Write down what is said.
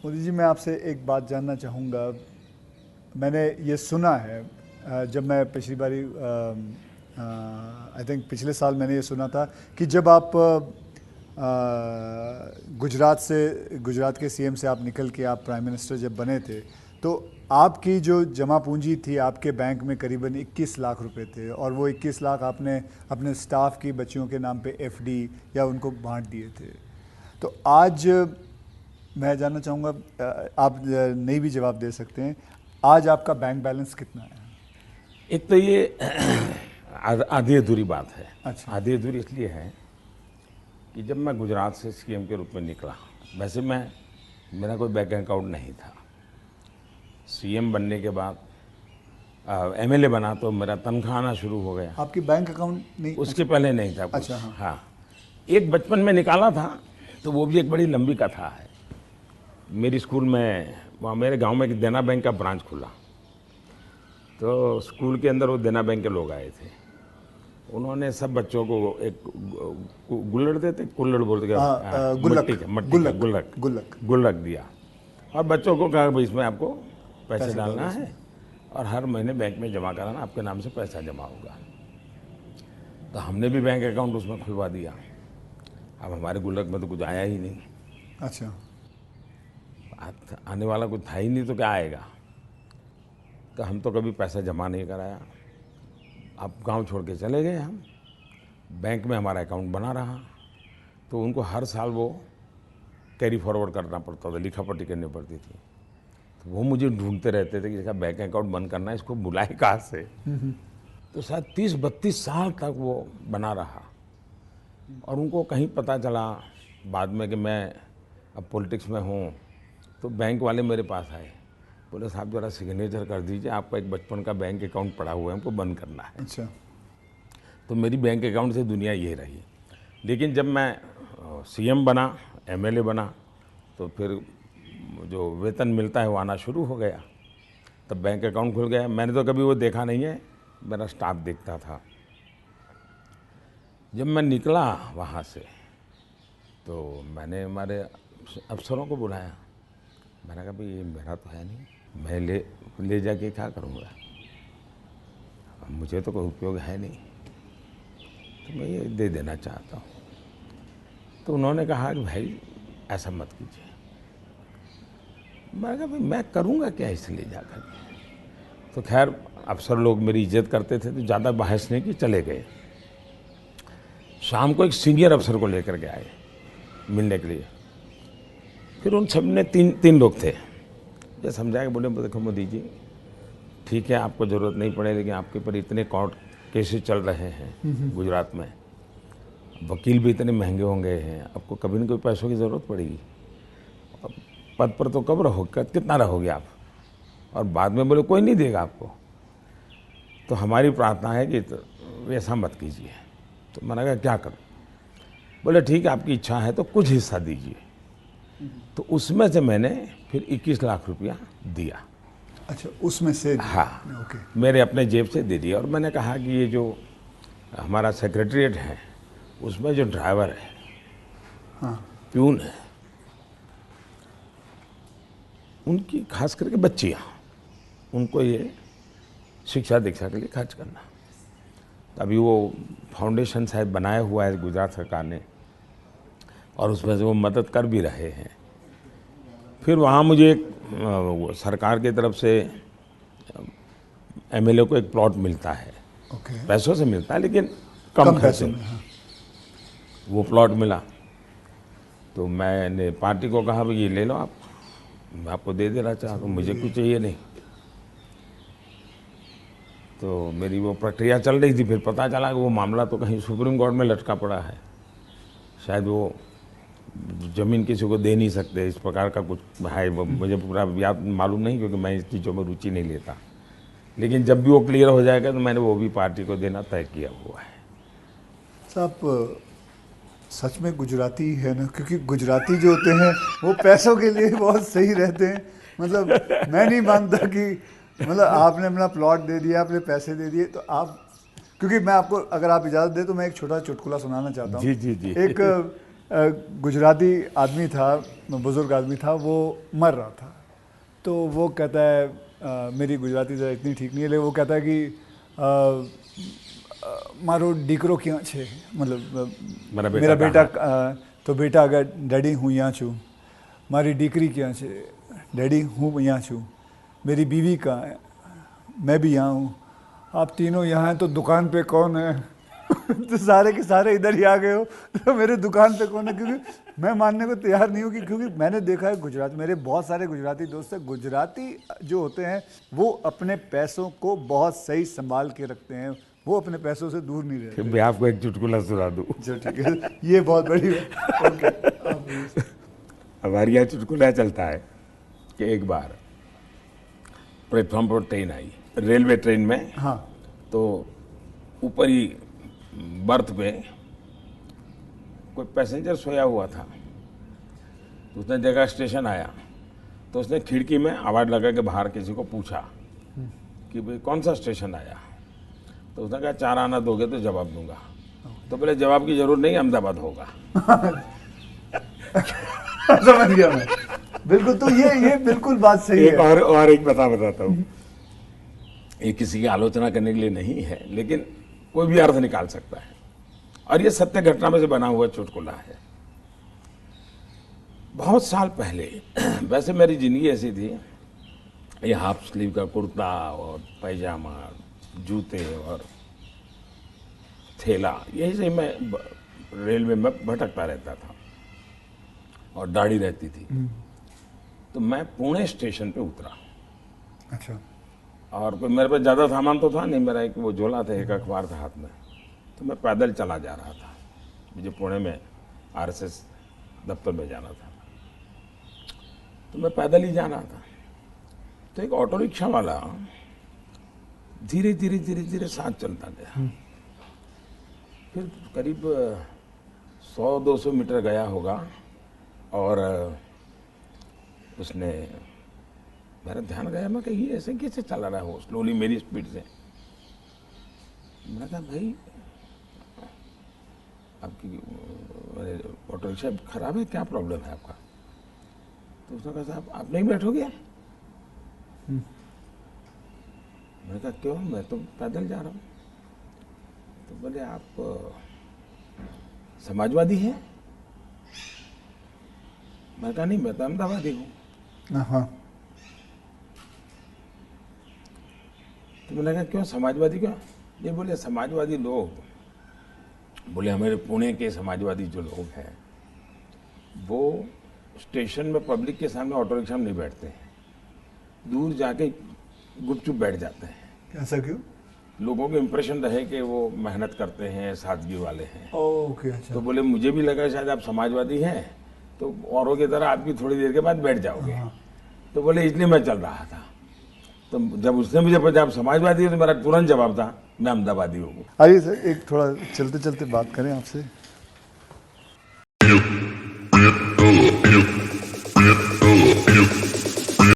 मोदी जी, मैं आपसे एक बात जानना चाहूँगा। मैंने ये सुना है, जब मैं पिछली बारी आई थिंक पिछले साल मैंने ये सुना था कि जब आप गुजरात के सीएम से आप निकल के आप प्राइम मिनिस्टर जब बने थे, तो आपकी जो जमा पूंजी थी आपके बैंक में करीबन 21 लाख रुपए थे, और वो 21 लाख आपने अपने स्टाफ की बच्चियों के नाम पे एफडी या उनको बांट दिए थे। तो आज मैं जानना चाहूँगा, आप नहीं भी जवाब दे सकते हैं, आज आपका बैंक बैलेंस कितना है? एक तो ये आधी अधूरी बात है। अच्छा। आधी अधूरी इसलिए है कि जब मैं गुजरात से सीएम के रूप में निकला, वैसे मेरा कोई बैंक अकाउंट नहीं था। सीएम बनने के बाद एमएलए बना तो मेरा तनख्वाह आना शुरू हो गया। आपकी बैंक अकाउंट नहीं? उसके पहले नहीं था कुछ। अच्छा, हाँ। हाँ, एक बचपन में निकाला था, तो वो भी एक बड़ी लंबी कथा है। मेरी स्कूल में वहाँ मेरे गांव में एक देना बैंक का ब्रांच खुला, तो स्कूल के अंदर वो देना बैंक के लोग आए थे। उन्होंने सब बच्चों को एक गुल्लड़ देते, कुल्लड़ बोलते, गुल्लक दिया, और बच्चों को कहा भाई इसमें आपको पैसे डालना है और हर महीने बैंक में जमा कराना, आपके नाम से पैसा जमा होगा। तो हमने भी बैंक अकाउंट उसमें खुलवा दिया। अब हमारे गुल्लक में तो कुछ आया ही नहीं। अच्छा। आने वाला कुछ था ही नहीं, तो क्या आएगा। तो हम तो कभी पैसा जमा नहीं कराया। अब गांव छोड़ के चले गए हम। बैंक में हमारा अकाउंट बना रहा, तो उनको हर साल वो कैरी फॉरवर्ड करना पड़ता था, लिखापट्टी करनी पड़ती थी। तो वो मुझे ढूंढते रहते थे कि इसका बैंक अकाउंट बंद करना है, इसको बुलाए कहाँ से। तो शायद 30-32 साल तक वो बना रहा, और उनको कहीं पता चला बाद में कि मैं अब पॉलिटिक्स में हूँ, तो बैंक वाले मेरे पास आए, बोले साहब जरा सिग्नेचर कर दीजिए, आपका एक बचपन का बैंक अकाउंट पड़ा हुआ है, हमको बंद करना है। अच्छा। तो मेरी बैंक अकाउंट से दुनिया ये रही। लेकिन जब मैं सीएम बना, एमएलए बना, तो फिर जो वेतन मिलता है वो आना शुरू हो गया, तब बैंक अकाउंट खुल गया। मैंने तो कभी वो देखा नहीं है, मेरा स्टाफ देखता था। जब मैं निकला वहाँ से, तो मैंने हमारे अफसरों को बुलाया। मैंने कहा भाई ये मेरा तो है नहीं, मैं ले जाके क्या करूँगा, मुझे तो कोई उपयोग है नहीं, तो मैं ये दे देना चाहता हूँ। तो उन्होंने कहा कि भाई ऐसा मत कीजिए। मैंने कहा भाई मैं करूँगा क्या इसे ले जाकर के। तो खैर अफसर लोग मेरी इज्जत करते थे, तो ज़्यादा बहस नहीं की, चले गए। शाम को एक सीनियर अफसर को लेकर के आए मिलने के लिए। फिर उन सब ने तीन लोग थे, ये समझाया, बोले देखो मोदी जी, ठीक है आपको ज़रूरत नहीं पड़े, लेकिन आपके ऊपर इतने कोर्ट केसेस चल रहे हैं गुजरात में, वकील भी इतने महंगे होंगे हैं, आपको कभी न कभी पैसों की ज़रूरत पड़ेगी। पद पर तो कब रहोगे, कितना रहोगे आप। और बाद में बोले कोई नहीं देगा आपको। तो हमारी प्रार्थना है कि तो ऐसा मत कीजिए। तो मैंने कहा क्या करूं। बोले ठीक है आपकी इच्छा है तो कुछ हिस्सा दीजिए। तो उसमें से मैंने फिर 21 लाख रुपया दिया। अच्छा, उसमें से? हाँ, ओके। मेरे अपने जेब से दे दिया। और मैंने कहा कि ये जो हमारा सेक्रेटरीट है उसमें जो ड्राइवर है, हाँ, प्यून है, उनकी खास करके बच्चियाँ, उनको ये शिक्षा दीक्षा के लिए खर्च करना। अभी वो फाउंडेशन शायद बनाया हुआ है गुजरात सरकार ने, और उसमें से वो मदद कर भी रहे हैं। फिर वहाँ मुझे एक सरकार की तरफ से एमएलए को एक प्लॉट मिलता है। ओके। पैसों से मिलता है लेकिन कम खर्चे में। हाँ। वो प्लॉट मिला, तो मैंने पार्टी को कहा भाई ये ले लो आप, मैं आपको दे देना चाहता हूँ, मुझे कुछ चाहिए नहीं। तो मेरी वो प्रक्रिया चल रही थी। फिर पता चला कि वो मामला तो कहीं सुप्रीम कोर्ट में लटका पड़ा है, शायद वो ज़मीन किसी को दे नहीं सकते, इस प्रकार का कुछ है। मुझे पूरा याद मालूम नहीं, क्योंकि मैं इस चीज़ों में रुचि नहीं लेता। लेकिन जब भी वो क्लियर हो जाएगा तो मैंने वो भी पार्टी को देना तय किया हुआ है। साहब सच में गुजराती है ना, क्योंकि गुजराती जो होते हैं वो पैसों के लिए बहुत सही रहते हैं। मतलब मैं नहीं मानता कि मतलब आपने अपना प्लॉट दे दिया, आपने पैसे दे दिए, तो आप, क्योंकि मैं आपको अगर आप इजाज़त दें तो मैं एक छोटा चुटकुला सुनाना चाहता हूँ। जी जी जी। एक गुजराती आदमी था, बुज़ुर्ग आदमी था, वो मर रहा था। तो वो कहता है मेरी गुजराती ज़रा इतनी ठीक नहीं है, लेकिन वो कहता है कि मारो दीकरो क्यां छे, मतलब मेरा बेटा तो बेटा अगर डैडी हूँ यहाँ छूँ, मारी दीकरी क्या छे, डैडी हूँ यहाँ छूँ, मेरी बीवी कहाँ है, मैं भी यहाँ हूँ, आप तीनों यहाँ हैं तो दुकान पे कौन है? तो सारे के सारे इधर ही आ गए हो, तो मेरे दुकान पे कौन है? क्योंकि मैं मानने को तैयार नहीं हूँ कि क्योंकि मैंने देखा है गुजरात, मेरे बहुत सारे गुजराती दोस्त हैं, गुजराती जो होते हैं वो अपने पैसों को बहुत सही संभाल के रखते हैं, वो अपने पैसों से दूर नहीं रहते। मैं आपको एक चुटकुला सुना दूँ। जो ठीक है, ये बहुत बड़ी बात। ओके, हमारे यहाँ चुटकुला चलता है कि एक बार प्लेटफॉर्म पर ट्रेन आई, रेलवे ट्रेन में, हाँ, तो ऊपर ही बर्थ पे कोई पैसेंजर सोया हुआ था। तो उसने जगह स्टेशन आया तो उसने खिड़की में आवाज़ लगा के बाहर किसी को पूछा कि भाई कौन सा स्टेशन आया। तो उसने कहा 4 आना दोगे तो जवाब दूंगा। तो बोले जवाब की जरूरत नहीं, अहमदाबाद होगा। समझ गया मैं, बिल्कुल। तो ये बिल्कुल बात सही एक है। और एक बताता हूँ, ये किसी की आलोचना करने के लिए नहीं है, लेकिन कोई भी अर्थ निकाल सकता है, और ये सत्य घटना में से बना हुआ चुटकुला है। बहुत साल पहले, वैसे मेरी जिंदगी ऐसी थी, ये हाफ स्लीव का कुर्ता और पैजामा, जूते और थैला, यही से मैं रेलवे में भटकता रहता था और दाढ़ी रहती थी। तो मैं पुणे स्टेशन पे उतरा। अच्छा, और कोई मेरे पास ज़्यादा सामान तो था नहीं, मेरा एक वो झोला था, एक अखबार था हाथ में। तो मैं पैदल चला जा रहा था, मुझे पुणे में RSS दफ्तर में जाना था, तो मैं पैदल ही जा रहा था। तो एक ऑटो रिक्शा वाला धीरे धीरे धीरे धीरे साथ चलता गया। फिर करीब 100-200 मीटर गया होगा और उसने, मेरा ध्यान गया, मैं कहीं ऐसे कैसे चला रहा हो स्लोली मेरी स्पीड से। मैंने कहा भाई आपकी ऑटो रिक्शा खराब है, क्या प्रॉब्लम है आपका? तो उसने कहा साहब आप नहीं बैठोगे? मैंने कहा क्यों, मैं तो पैदल जा रहा हूँ। तो बोले आप समाजवादी हैं? मैं कहा नहीं, मैं तो अहमदाबादी हूँ। हाँ, तो मैंने कहा क्यों समाजवादी क्यों? ये बोले समाजवादी लोग, बोले हमारे पुणे के समाजवादी जो लोग हैं वो स्टेशन में पब्लिक के सामने ऑटो रिक्शा में नहीं बैठते हैं, दूर जाके गुपचुप बैठ जाते हैं। ऐसा क्यों? लोगों को इम्प्रेशन रहे कि वो मेहनत करते हैं, सादगी वाले हैं। ओके, अच्छा। तो बोले मुझे भी लगा शायद आप समाजवादी हैं, तो औरों की तरह आप भी थोड़ी देर के बाद बैठ जाओगे। तो बोले इसलिए मैं चल रहा था। तो जब उसने मुझे पूछा आप समाजवादी हो, तो मेरा तुरंत जवाब था मैं अहमदाबादी हूँ। आइए सर, एक थोड़ा चलते चलते बात करें आपसे।